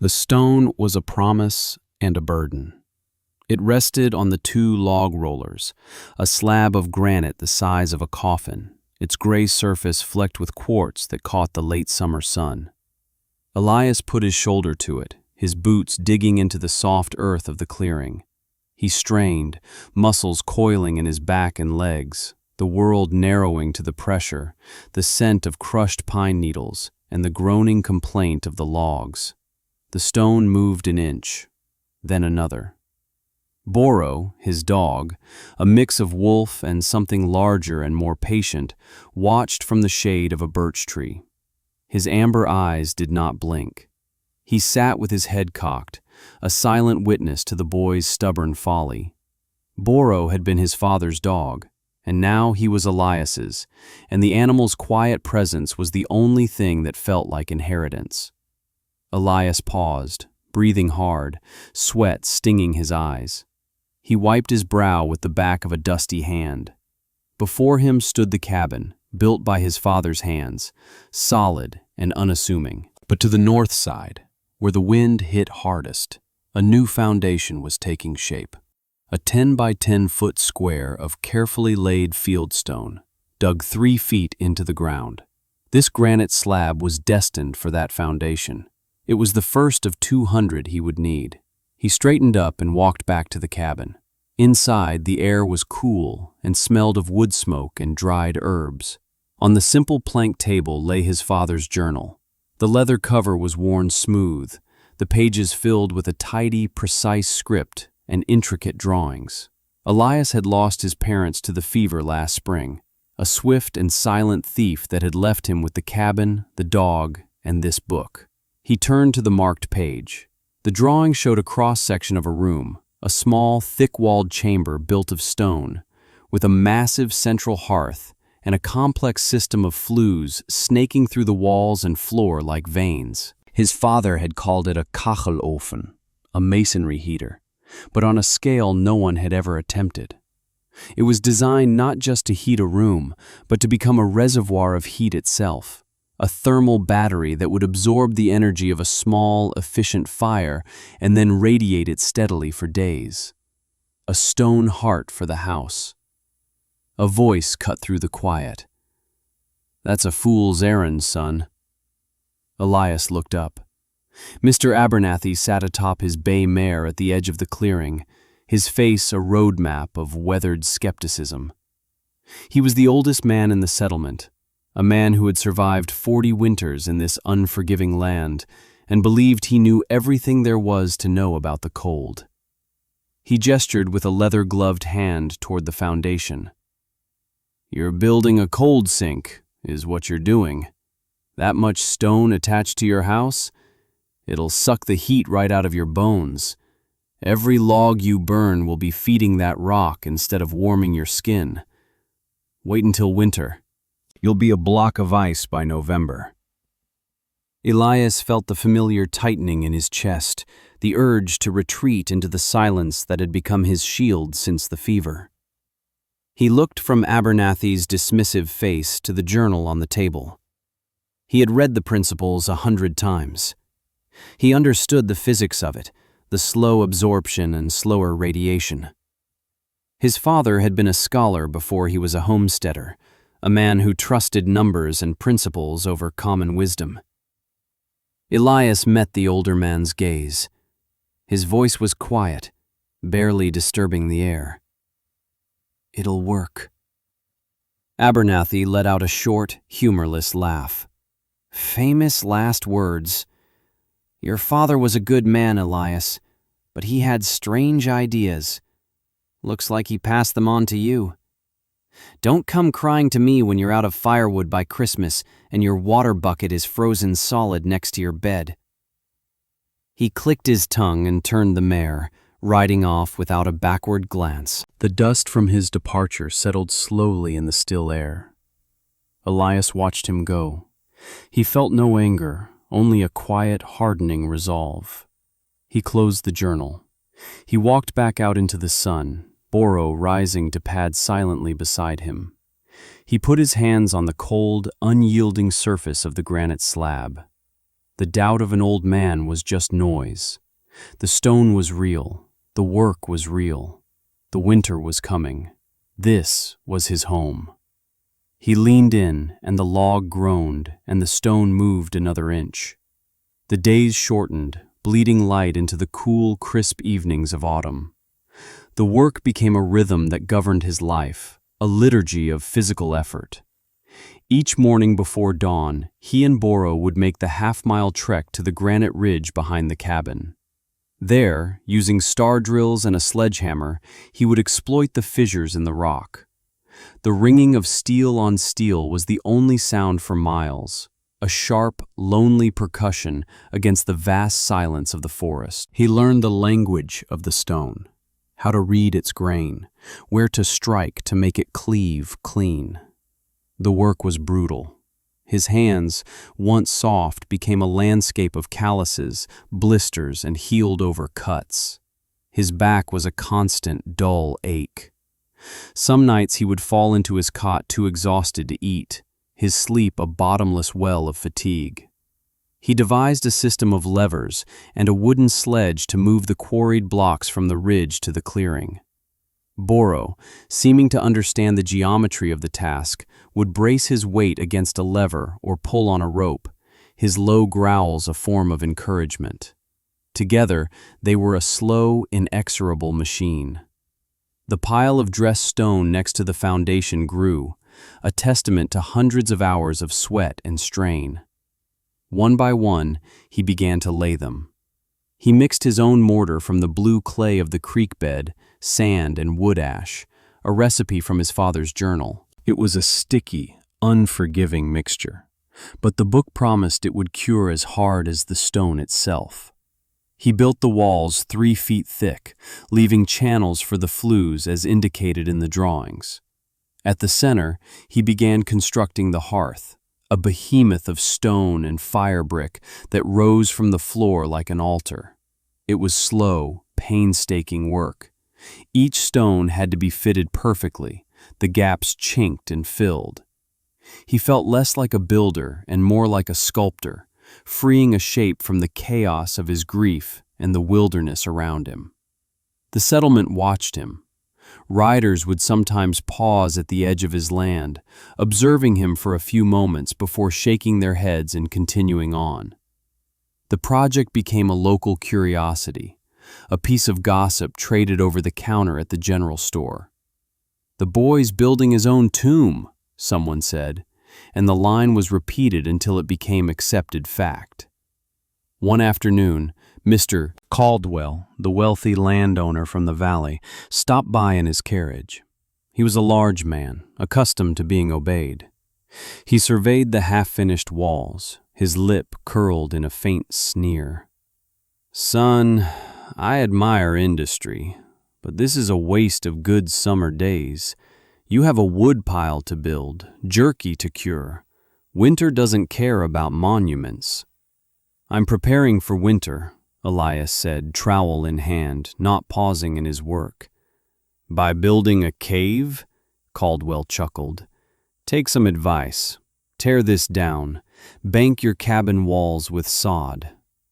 The stone was a promise and a burden. It rested on the two log rollers, a slab of granite the size of a coffin, its gray surface flecked with quartz that caught the late summer sun. Elias put his shoulder to it, his boots digging into the soft earth of the clearing. He strained, muscles coiling in his back and legs, the world narrowing to the pressure, the scent of crushed pine needles, and the groaning complaint of the logs. The stone moved an inch, then another. Boro, his dog, a mix of wolf and something larger and more patient, watched from the shade of a birch tree. His amber eyes did not blink. He sat with his head cocked, a silent witness to the boy's stubborn folly. Boro had been his father's dog, and now he was Elias's, and the animal's quiet presence was the only thing that felt like inheritance. Elias paused, breathing hard, sweat stinging his eyes. He wiped his brow with the back of a dusty hand. Before him stood the cabin, built by his father's hands, solid and unassuming. But to the north side, where the wind hit hardest, a new foundation was taking shape. A 10 by 10 foot square of carefully laid fieldstone, dug 3 feet into the ground. This granite slab was destined for that foundation. It was the first of 200 he would need. He straightened up and walked back to the cabin. Inside, the air was cool and smelled of wood smoke and dried herbs. On the simple plank table lay his father's journal. The leather cover was worn smooth, the pages filled with a tidy, precise script and intricate drawings. Elias had lost his parents to the fever last spring, a swift and silent thief that had left him with the cabin, the dog, and this book. He turned to the marked page. The drawing showed a cross-section of a room, a small, thick-walled chamber built of stone, with a massive central hearth and a complex system of flues snaking through the walls and floor like veins. His father had called it a kachelofen, a masonry heater, but on a scale no one had ever attempted. It was designed not just to heat a room, but to become a reservoir of heat itself, a thermal battery that would absorb the energy of a small, efficient fire and then radiate it steadily for days. A stone heart for the house. A voice cut through the quiet. "That's a fool's errand, son." Elias looked up. Mr. Abernathy sat atop his bay mare at the edge of the clearing, his face a roadmap of weathered skepticism. He was the oldest man in the settlement, a man who had survived 40 winters in this unforgiving land and believed he knew everything there was to know about the cold. He gestured with a leather-gloved hand toward the foundation. "You're building a cold sink, is what you're doing. That much stone attached to your house? It'll suck the heat right out of your bones. Every log you burn will be feeding that rock instead of warming your skin. Wait until winter. You'll be a block of ice by November." Elias felt the familiar tightening in his chest, the urge to retreat into the silence that had become his shield since the fever. He looked from Abernathy's dismissive face to the journal on the table. He had read the principles 100 times. He understood the physics of it, the slow absorption and slower radiation. His father had been a scholar before he was a homesteader, a man who trusted numbers and principles over common wisdom. Elias met the older man's gaze. His voice was quiet, barely disturbing the air. "It'll work." Abernathy let out a short, humorless laugh. "Famous last words. Your father was a good man, Elias, but he had strange ideas. Looks like he passed them on to you. Don't come crying to me when you're out of firewood by Christmas and your water bucket is frozen solid next to your bed." He clicked his tongue and turned the mare, riding off without a backward glance. The dust from his departure settled slowly in the still air. Elias watched him go. He felt no anger, only a quiet, hardening resolve. He closed the journal. He walked back out into the sun, Boro rising to pad silently beside him. He put his hands on the cold, unyielding surface of the granite slab. The doubt of an old man was just noise. The stone was real. The work was real. The winter was coming. This was his home. He leaned in, and the log groaned, and the stone moved another inch. The days shortened, bleeding light into the cool, crisp evenings of autumn. The work became a rhythm that governed his life, a liturgy of physical effort. Each morning before dawn, he and Boro would make the half-mile trek to the granite ridge behind the cabin. There, using star drills and a sledgehammer, he would exploit the fissures in the rock. The ringing of steel on steel was the only sound for miles, a sharp, lonely percussion against the vast silence of the forest. He learned the language of the stone, how to read its grain, where to strike to make it cleave clean. The work was brutal. His hands, once soft, became a landscape of calluses, blisters, and healed-over cuts. His back was a constant, dull ache. Some nights he would fall into his cot too exhausted to eat, his sleep a bottomless well of fatigue. He devised a system of levers and a wooden sledge to move the quarried blocks from the ridge to the clearing. Boro, seeming to understand the geometry of the task, would brace his weight against a lever or pull on a rope, his low growls a form of encouragement. Together, they were a slow, inexorable machine. The pile of dressed stone next to the foundation grew, a testament to hundreds of hours of sweat and strain. One by one, he began to lay them. He mixed his own mortar from the blue clay of the creek bed, sand and wood ash, a recipe from his father's journal. It was a sticky, unforgiving mixture, but the book promised it would cure as hard as the stone itself. He built the walls 3 feet thick, leaving channels for the flues as indicated in the drawings. At the center, he began constructing the hearth, a behemoth of stone and fire brick that rose from the floor like an altar. It was slow, painstaking work. Each stone had to be fitted perfectly, the gaps chinked and filled. He felt less like a builder and more like a sculptor, freeing a shape from the chaos of his grief and the wilderness around him. The settlement watched him. Riders would sometimes pause at the edge of his land, observing him for a few moments before shaking their heads and continuing on. The project became a local curiosity, a piece of gossip traded over the counter at the general store. "The boy's building his own tomb," someone said, and the line was repeated until it became accepted fact. One afternoon, Mr. Caldwell, the wealthy landowner from the valley, stopped by in his carriage. He was a large man, accustomed to being obeyed. He surveyed the half-finished walls, his lip curled in a faint sneer. "Son, I admire industry, but this is a waste of good summer days. You have a wood pile to build, jerky to cure. Winter doesn't care about monuments." "I'm preparing for winter," Elias said, trowel in hand, not pausing in his work. "By building a cave?" Caldwell chuckled. "Take some advice. Tear this down. Bank your cabin walls with sod.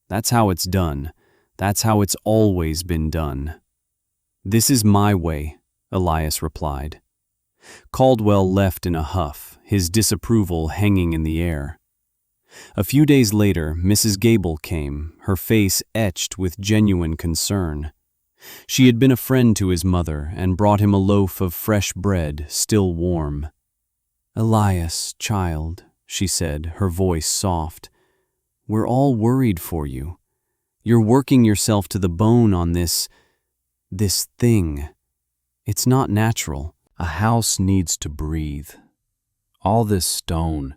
That's how it's done. That's how it's always been done." "This is my way," Elias replied. Caldwell left in a huff, his disapproval hanging in the air. A few days later, Mrs. Gable came, her face etched with genuine concern. She had been a friend to his mother and brought him a loaf of fresh bread, still warm. "Elias, child," she said, her voice soft, "we're all worried for you. You're working yourself to the bone on this thing. It's not natural. A house needs to breathe. All this stone,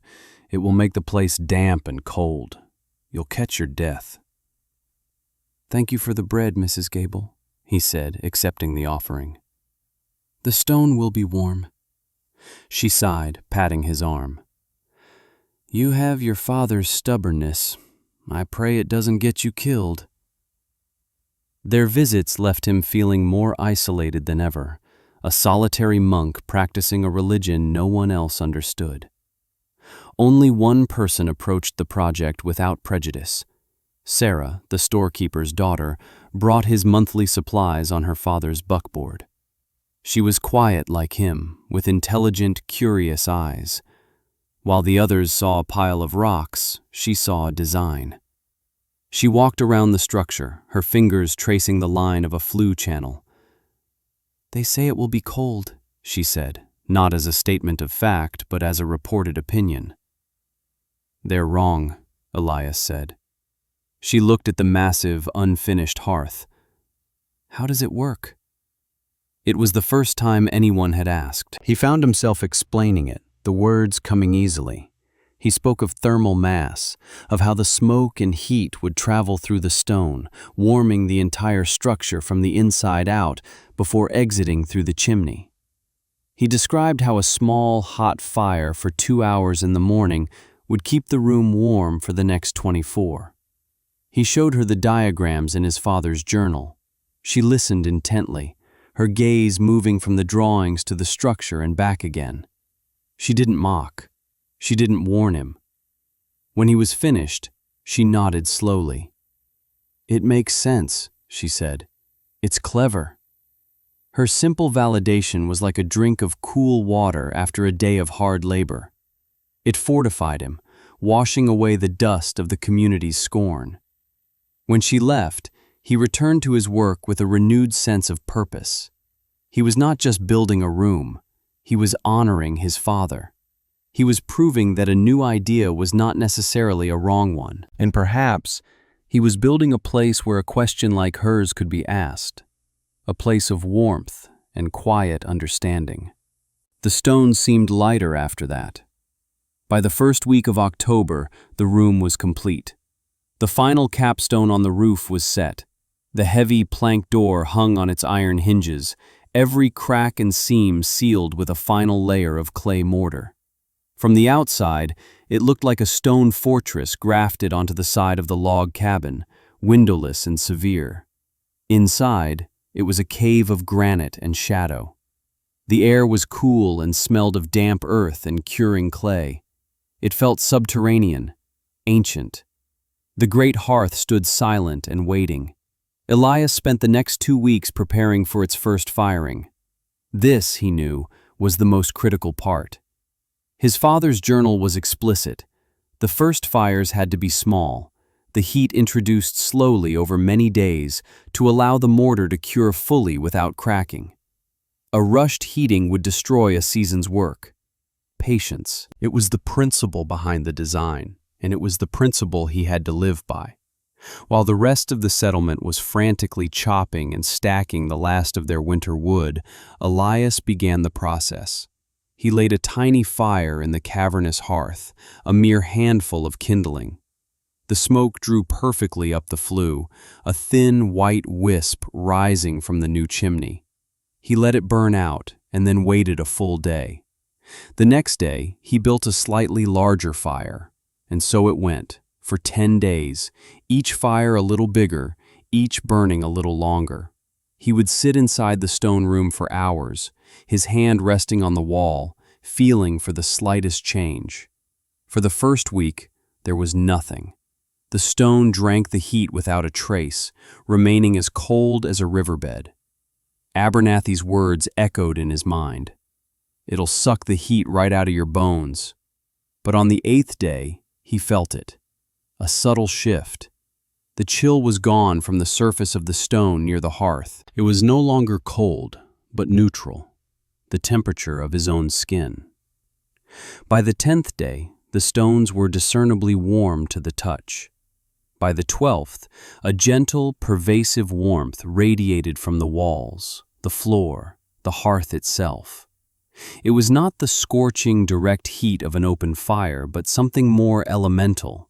it will make the place damp and cold. You'll catch your death." "Thank you for the bread, Mrs. Gable," he said, accepting the offering. "The stone will be warm." She sighed, patting his arm. "You have your father's stubbornness. I pray it doesn't get you killed." Their visits left him feeling more isolated than ever, a solitary monk practicing a religion no one else understood. Only one person approached the project without prejudice. Sarah, the storekeeper's daughter, brought his monthly supplies on her father's buckboard. She was quiet like him, with intelligent, curious eyes. While the others saw a pile of rocks, she saw a design. She walked around the structure, her fingers tracing the line of a flue channel. "They say it will be cold," she said, not as a statement of fact, but as a reported opinion. "They're wrong," Elias said. She looked at the massive, unfinished hearth. "How does it work?" It was the first time anyone had asked. He found himself explaining it, the words coming easily. He spoke of thermal mass, of how the smoke and heat would travel through the stone, warming the entire structure from the inside out before exiting through the chimney. He described how a small, hot fire for 2 hours in the morning would keep the room warm for the next 24. He showed her the diagrams in his father's journal. She listened intently, her gaze moving from the drawings to the structure and back again. She didn't mock. She didn't warn him. When he was finished, she nodded slowly. "It makes sense," she said. "It's clever." Her simple validation was like a drink of cool water after a day of hard labor. It fortified him, washing away the dust of the community's scorn. When she left, he returned to his work with a renewed sense of purpose. He was not just building a room, he was honoring his father. He was proving that a new idea was not necessarily a wrong one, and perhaps he was building a place where a question like hers could be asked, a place of warmth and quiet understanding. The stone seemed lighter after that. By the first week of October, the room was complete. The final capstone on the roof was set. The heavy plank door hung on its iron hinges, every crack and seam sealed with a final layer of clay mortar. From the outside, it looked like a stone fortress grafted onto the side of the log cabin, windowless and severe. Inside, it was a cave of granite and shadow. The air was cool and smelled of damp earth and curing clay. It felt subterranean, ancient. The great hearth stood silent and waiting. Elias spent the next 2 weeks preparing for its first firing. This, he knew, was the most critical part. His father's journal was explicit. The first fires had to be small, the heat introduced slowly over many days to allow the mortar to cure fully without cracking. A rushed heating would destroy a season's work. Patience. It was the principle behind the design, and it was the principle he had to live by. While the rest of the settlement was frantically chopping and stacking the last of their winter wood, Elias began the process. He laid a tiny fire in the cavernous hearth, a mere handful of kindling. The smoke drew perfectly up the flue, a thin white wisp rising from the new chimney. He let it burn out and then waited a full day. The next day, he built a slightly larger fire, and so it went, for 10 days, each fire a little bigger, each burning a little longer. He would sit inside the stone room for hours, his hand resting on the wall, feeling for the slightest change. For the first week, there was nothing. The stone drank the heat without a trace, remaining as cold as a riverbed. Abernathy's words echoed in his mind. "It'll suck the heat right out of your bones." But on the 8th day, he felt it. A subtle shift. The chill was gone from the surface of the stone near the hearth. It was no longer cold, but neutral, the temperature of his own skin. By the 10th day, the stones were discernibly warm to the touch. By the 12th, a gentle, pervasive warmth radiated from the walls, the floor, the hearth itself. It was not the scorching, direct heat of an open fire, but something more elemental,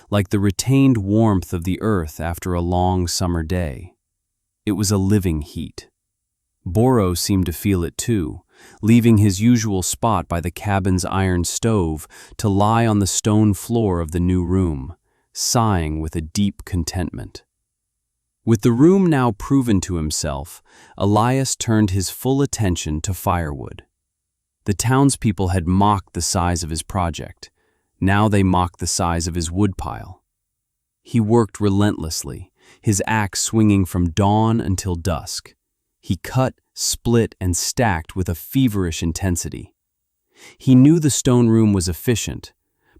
like the retained warmth of the earth after a long summer day. It was a living heat. Boro seemed to feel it too, leaving his usual spot by the cabin's iron stove to lie on the stone floor of the new room, sighing with a deep contentment. With the room now proven to himself, Elias turned his full attention to firewood. The townspeople had mocked the size of his project. Now they mocked the size of his woodpile. He worked relentlessly, his axe swinging from dawn until dusk. He cut, split, and stacked with a feverish intensity. He knew the stone room was efficient,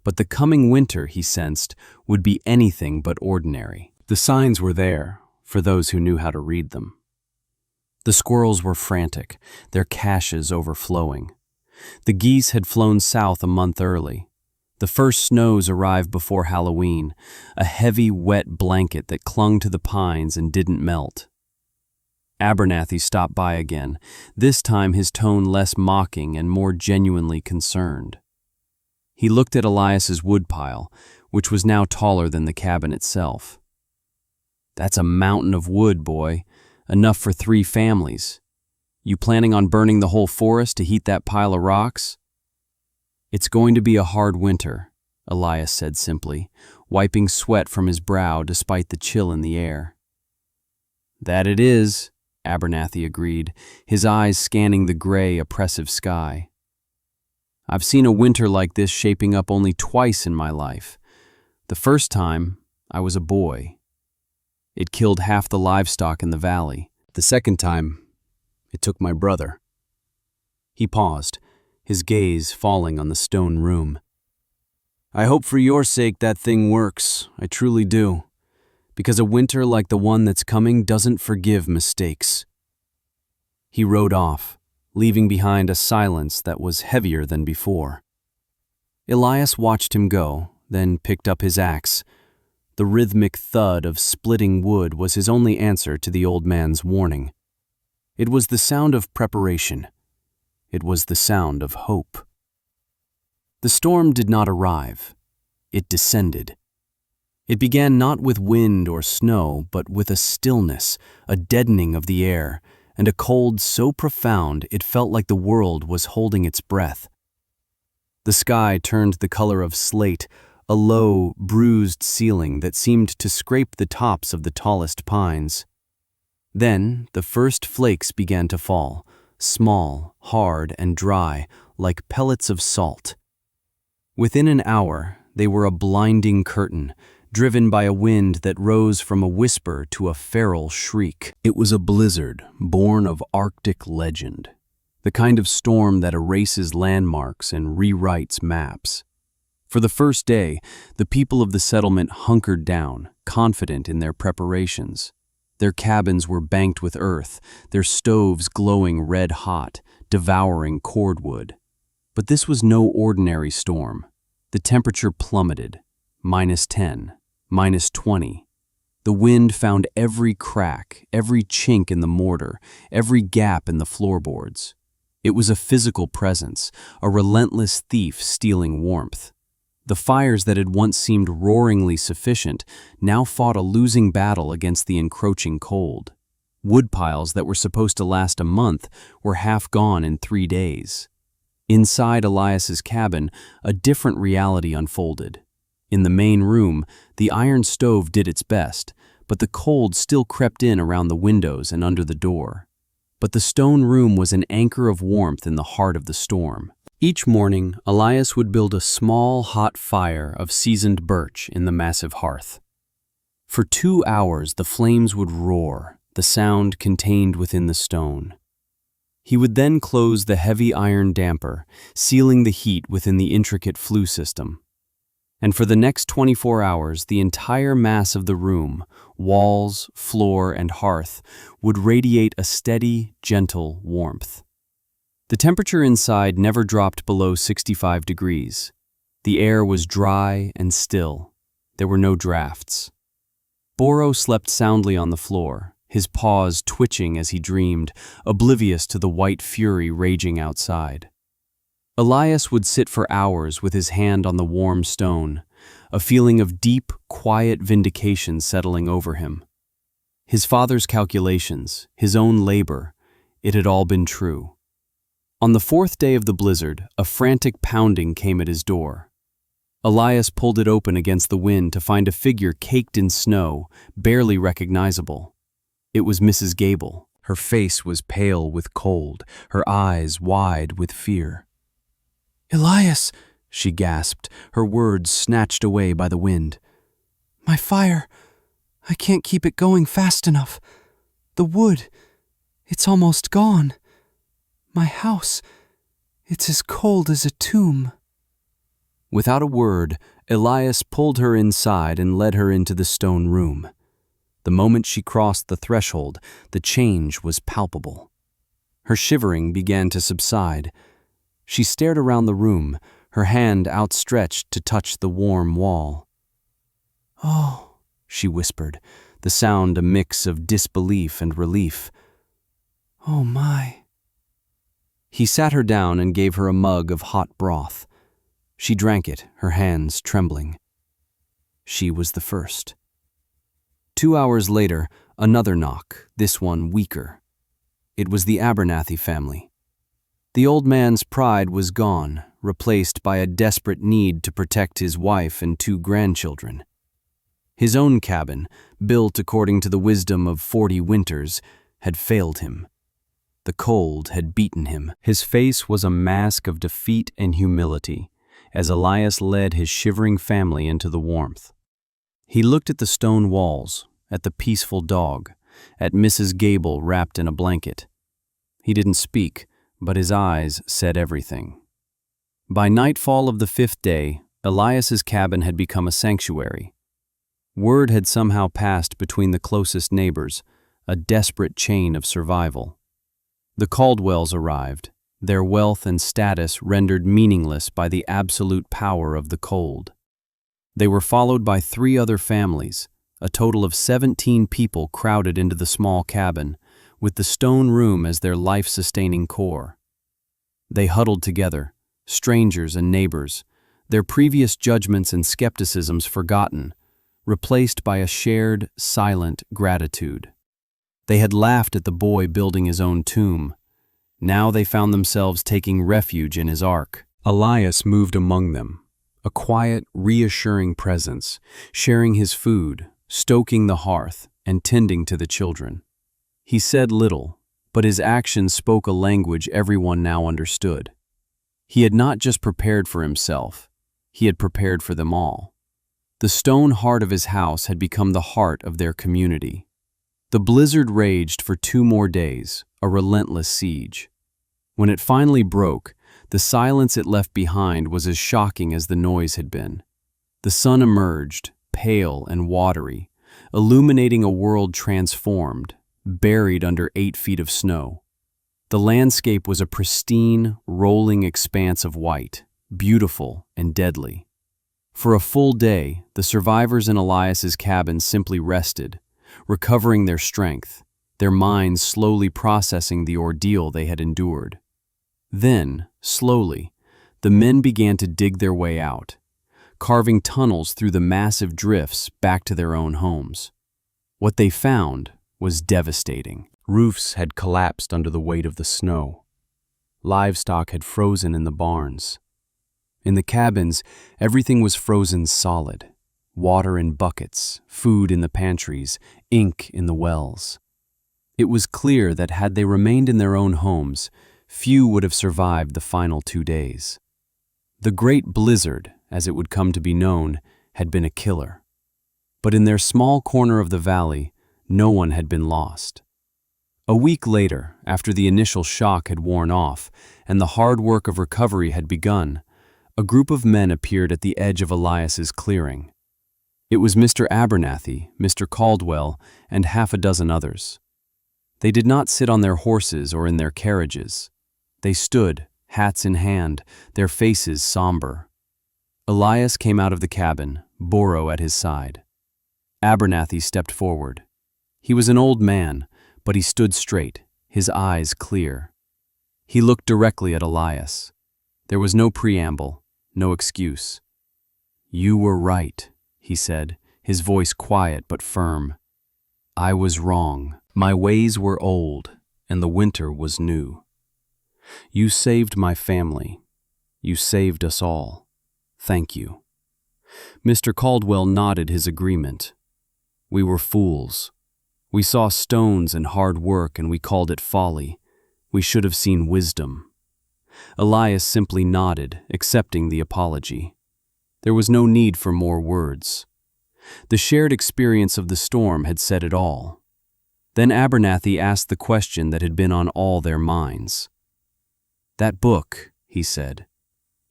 but the coming winter, he sensed, would be anything but ordinary. The signs were there, for those who knew how to read them. The squirrels were frantic, their caches overflowing. The geese had flown south a month early. The first snows arrived before Halloween, a heavy, wet blanket that clung to the pines and didn't melt. Abernathy stopped by again, this time his tone less mocking and more genuinely concerned. He looked at Elias's woodpile, which was now taller than the cabin itself. "That's a mountain of wood, boy, enough for 3 families. You planning on burning the whole forest to heat that pile of rocks?" "It's going to be a hard winter," Elias said simply, wiping sweat from his brow despite the chill in the air. "That it is," Abernathy agreed, his eyes scanning the gray, oppressive sky. "I've seen a winter like this shaping up only twice in my life. The first time, I was a boy. It killed half the livestock in the valley. The second time, it took my brother." He paused, his gaze falling on the stone room. "I hope for your sake that thing works, I truly do. Because a winter like the one that's coming doesn't forgive mistakes." He rode off, leaving behind a silence that was heavier than before. Elias watched him go, then picked up his axe. The rhythmic thud of splitting wood was his only answer to the old man's warning. It was the sound of preparation. It was the sound of hope. The storm did not arrive. It descended. It began not with wind or snow, but with a stillness, a deadening of the air, and a cold so profound it felt like the world was holding its breath. The sky turned the color of slate, a low, bruised ceiling that seemed to scrape the tops of the tallest pines. Then the first flakes began to fall, small, hard, and dry, like pellets of salt. Within an hour, they were a blinding curtain, driven by a wind that rose from a whisper to a feral shriek. It was a blizzard born of Arctic legend, the kind of storm that erases landmarks and rewrites maps. For the first day, the people of the settlement hunkered down, confident in their preparations. Their cabins were banked with earth, their stoves glowing red-hot, devouring cordwood. But this was no ordinary storm. The temperature plummeted, -10, -20. The wind found every crack, every chink in the mortar, every gap in the floorboards. It was a physical presence, a relentless thief stealing warmth. The fires that had once seemed roaringly sufficient now fought a losing battle against the encroaching cold. Woodpiles that were supposed to last a month were half gone in 3 days. Inside Elias's cabin, a different reality unfolded. In the main room, the iron stove did its best, but the cold still crept in around the windows and under the door. But the stone room was an anchor of warmth in the heart of the storm. Each morning, Elias would build a small, hot fire of seasoned birch in the massive hearth. For 2 hours, the flames would roar, the sound contained within the stone. He would then close the heavy iron damper, sealing the heat within the intricate flue system. And for the next 24 hours, the entire mass of the room, walls, floor, and hearth, would radiate a steady, gentle warmth. The temperature inside never dropped below 65 degrees. The air was dry and still. There were no drafts. Boro slept soundly on the floor, his paws twitching as he dreamed, oblivious to the white fury raging outside. Elias would sit for hours with his hand on the warm stone, a feeling of deep, quiet vindication settling over him. His father's calculations, his own labor, it had all been true. On the 4th day of the blizzard, a frantic pounding came at his door. Elias pulled it open against the wind to find a figure caked in snow, barely recognizable. It was Mrs. Gable. Her face was pale with cold, her eyes wide with fear. "Elias," she gasped, her words snatched away by the wind. My fire, I can't keep it going fast enough. The wood, it's almost gone. My house, it's as cold as a tomb. Without a word, Elias pulled her inside and led her into the stone room. The moment she crossed the threshold, the change was palpable. Her shivering began to subside. She stared around the room, her hand outstretched to touch the warm wall. Oh, she whispered, the sound a mix of disbelief and relief. Oh my. He sat her down and gave her a mug of hot broth. She drank it, her hands trembling. She was the first. 2 hours later, another knock, this one weaker. It was the Abernathy family. The old man's pride was gone, replaced by a desperate need to protect his wife and 2 grandchildren. His own cabin, built according to the wisdom of 40 winters, had failed him. The cold had beaten him. His face was a mask of defeat and humility as Elias led his shivering family into the warmth. He looked at the stone walls, at the peaceful dog, at Mrs. Gable wrapped in a blanket. He didn't speak, but his eyes said everything. By nightfall of the 5th day, Elias's cabin had become a sanctuary. Word had somehow passed between the closest neighbors, a desperate chain of survival. The Caldwells arrived, their wealth and status rendered meaningless by the absolute power of the cold. They were followed by 3 other families, a total of 17 people crowded into the small cabin, with the stone room as their life-sustaining core. They huddled together, strangers and neighbors, their previous judgments and skepticisms forgotten, replaced by a shared, silent gratitude. They had laughed at the boy building his own tomb. Now they found themselves taking refuge in his ark. Elias moved among them, a quiet, reassuring presence, sharing his food, stoking the hearth, and tending to the children. He said little, but his actions spoke a language everyone now understood. He had not just prepared for himself, he had prepared for them all. The stone heart of his house had become the heart of their community. The blizzard raged for 2 more days, a relentless siege. When it finally broke, the silence it left behind was as shocking as the noise had been. The sun emerged, pale and watery, illuminating a world transformed, buried under 8 feet of snow. The landscape was a pristine, rolling expanse of white, beautiful and deadly. For a full day, the survivors in Elias's cabin simply rested, recovering their strength, their minds slowly processing the ordeal they had endured. Then, slowly, the men began to dig their way out, carving tunnels through the massive drifts back to their own homes. What they found was devastating. Roofs had collapsed under the weight of the snow. Livestock had frozen in the barns. In the cabins, everything was frozen solid. Water in buckets, food in the pantries, ink in the wells. It was clear that had they remained in their own homes, few would have survived the final 2 days. The Great Blizzard, as it would come to be known, had been a killer. But in their small corner of the valley, no one had been lost. A week later, after the initial shock had worn off and the hard work of recovery had begun, a group of men appeared at the edge of Elias's clearing. It was Mr. Abernathy, Mr. Caldwell, and half a dozen others. They did not sit on their horses or in their carriages. They stood, hats in hand, their faces somber. Elias came out of the cabin, Borrow at his side. Abernathy stepped forward. He was an old man, but he stood straight, his eyes clear. He looked directly at Elias. There was no preamble, no excuse. "You were right," he said, his voice quiet but firm. "I was wrong. My ways were old, and the winter was new. You saved my family. You saved us all. Thank you." Mr. Caldwell nodded his agreement. "We were fools. We saw stones and hard work and we called it folly. We should have seen wisdom. Elias simply nodded, accepting the apology. There was no need for more words. The shared experience of the storm had said it all. Then Abernathy asked the question that had been on all their minds. "That book," he said,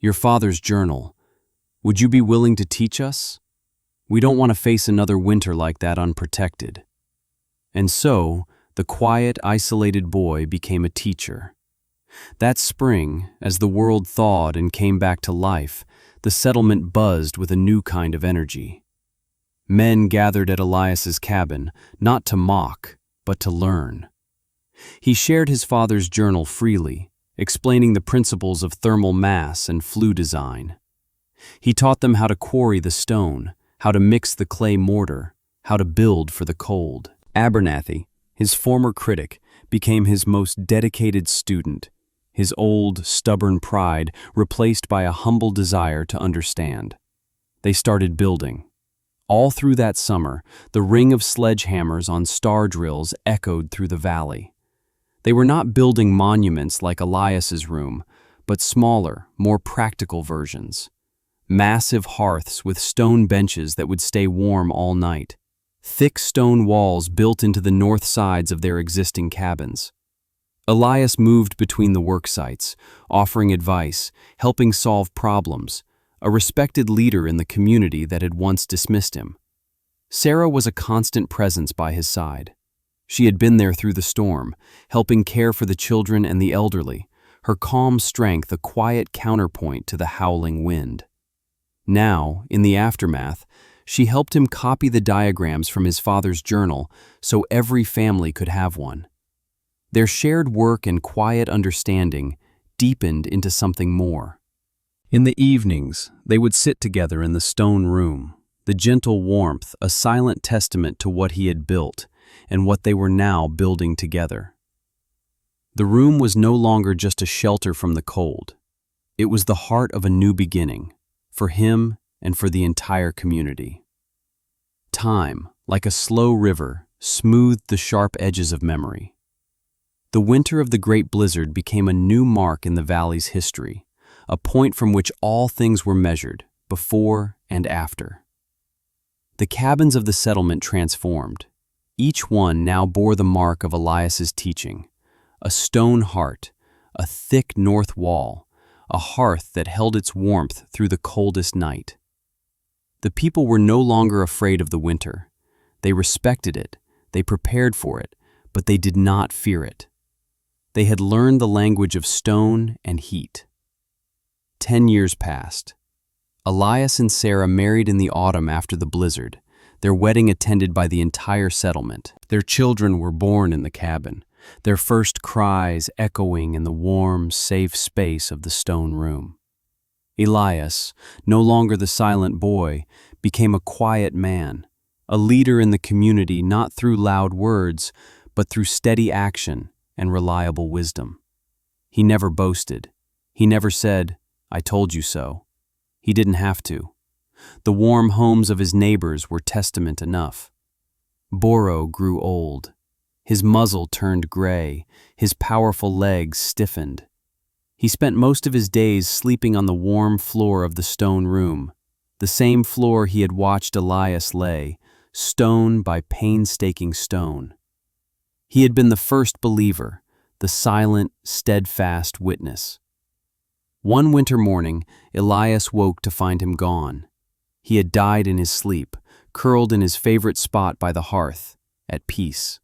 "your father's journal, would you be willing to teach us? We don't want to face another winter like that unprotected." And so, the quiet, isolated boy became a teacher. That spring, as the world thawed and came back to life, the settlement buzzed with a new kind of energy. Men gathered at Elias's cabin, not to mock, but to learn. He shared his father's journal freely, explaining the principles of thermal mass and flue design. He taught them how to quarry the stone, how to mix the clay mortar, how to build for the cold. Abernathy, his former critic, became his most dedicated student, his old, stubborn pride replaced by a humble desire to understand. They started building. All through that summer, the ring of sledgehammers on star drills echoed through the valley. They were not building monuments like Elias's room, but smaller, more practical versions. Massive hearths with stone benches that would stay warm all night. Thick stone walls built into the north sides of their existing cabins. Elias moved between the work sites, offering advice, helping solve problems, a respected leader in the community that had once dismissed him. Sarah was a constant presence by his side. She had been there through the storm, helping care for the children and the elderly, her calm strength a quiet counterpoint to the howling wind. Now, in the aftermath, she helped him copy the diagrams from his father's journal so every family could have one. Their shared work and quiet understanding deepened into something more. In the evenings, they would sit together in the stone room, the gentle warmth a silent testament to what he had built and what they were now building together. The room was no longer just a shelter from the cold. It was the heart of a new beginning, for him and for the entire community. Time, like a slow river, smoothed the sharp edges of memory. The winter of the Great Blizzard became a new mark in the valley's history, a point from which all things were measured, before and after. The cabins of the settlement transformed. Each one now bore the mark of Elias's teaching, a stone heart, a thick north wall, a hearth that held its warmth through the coldest night. The people were no longer afraid of the winter. They respected it, they prepared for it, but they did not fear it. They had learned the language of stone and heat. 10 years passed. Elias and Sarah married in the autumn after the blizzard, their wedding attended by the entire settlement. Their children were born in the cabin, their first cries echoing in the warm, safe space of the stone room. Elias, no longer the silent boy, became a quiet man, a leader in the community not through loud words, but through steady action and reliable wisdom. He never boasted. He never said, "I told you so." He didn't have to. The warm homes of his neighbors were testament enough. Boro grew old. His muzzle turned gray, his powerful legs stiffened. He spent most of his days sleeping on the warm floor of the stone room, the same floor he had watched Elias lay, stone by painstaking stone. He had been the first believer, the silent, steadfast witness. One winter morning, Elias woke to find him gone. He had died in his sleep, curled in his favorite spot by the hearth, at peace.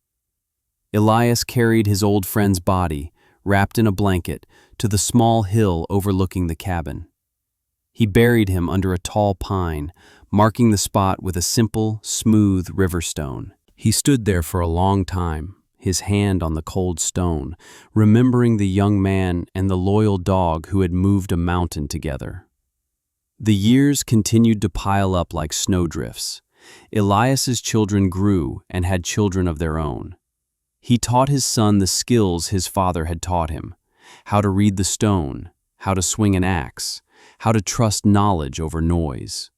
Elias carried his old friend's body, wrapped in a blanket, to the small hill overlooking the cabin. He buried him under a tall pine, marking the spot with a simple, smooth river stone. He stood there for a long time, his hand on the cold stone, remembering the young man and the loyal dog who had moved a mountain together. The years continued to pile up like snowdrifts. Elias's children grew and had children of their own. He taught his son the skills his father had taught him, how to read the stone, how to swing an axe, how to trust knowledge over noise.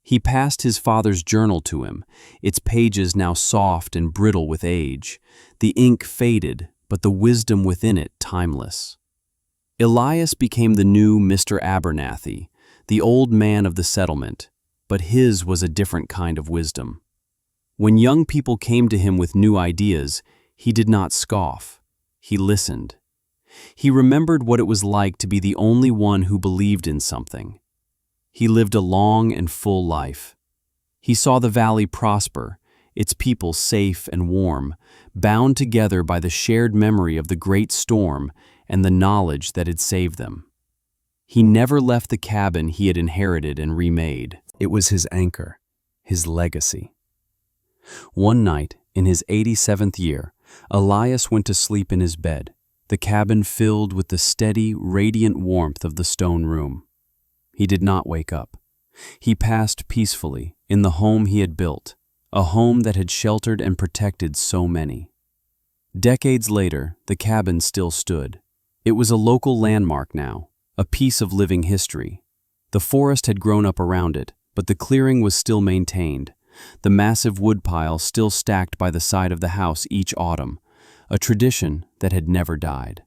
He passed his father's journal to him, its pages now soft and brittle with age, the ink faded, but the wisdom within it timeless. Elias became the new Mr. Abernathy, the old man of the settlement, but his was a different kind of wisdom. When young people came to him with new ideas, he did not scoff. He listened. He remembered what it was like to be the only one who believed in something. He lived a long and full life. He saw the valley prosper, its people safe and warm, bound together by the shared memory of the great storm and the knowledge that had saved them. He never left the cabin he had inherited and remade. It was his anchor, his legacy. One night, in his 87th year, Elias went to sleep in his bed, the cabin filled with the steady, radiant warmth of the stone room. He did not wake up. He passed peacefully in the home he had built, a home that had sheltered and protected so many. Decades later, the cabin still stood. It was a local landmark now, a piece of living history. The forest had grown up around it, but the clearing was still maintained, the massive woodpile still stacked by the side of the house each autumn, a tradition that had never died.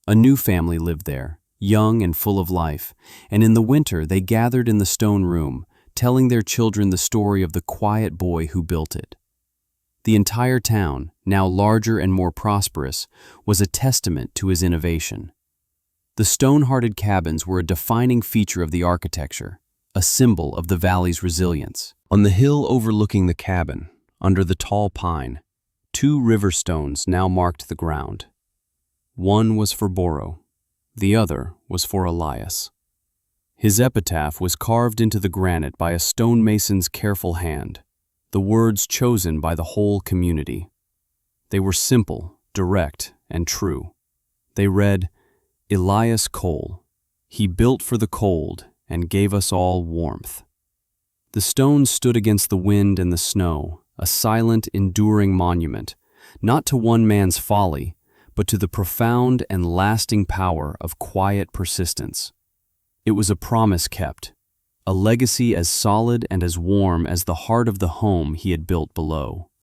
A new family lived there, young and full of life, and in the winter they gathered in the stone room, telling their children the story of the quiet boy who built it. The entire town, now larger and more prosperous, was a testament to his innovation. The stone-hearted cabins were a defining feature of the architecture, a symbol of the valley's resilience. On the hill overlooking the cabin, under the tall pine, 2 river stones now marked the ground. One was for Boro, the other was for Elias. His epitaph was carved into the granite by a stonemason's careful hand, the words chosen by the whole community. They were simple, direct, and true. They read, "Elias Cole. He built for the cold and gave us all warmth." The stones stood against the wind and the snow, a silent, enduring monument, not to one man's folly, but to the profound and lasting power of quiet persistence. It was a promise kept, a legacy as solid and as warm as the heart of the home he had built below.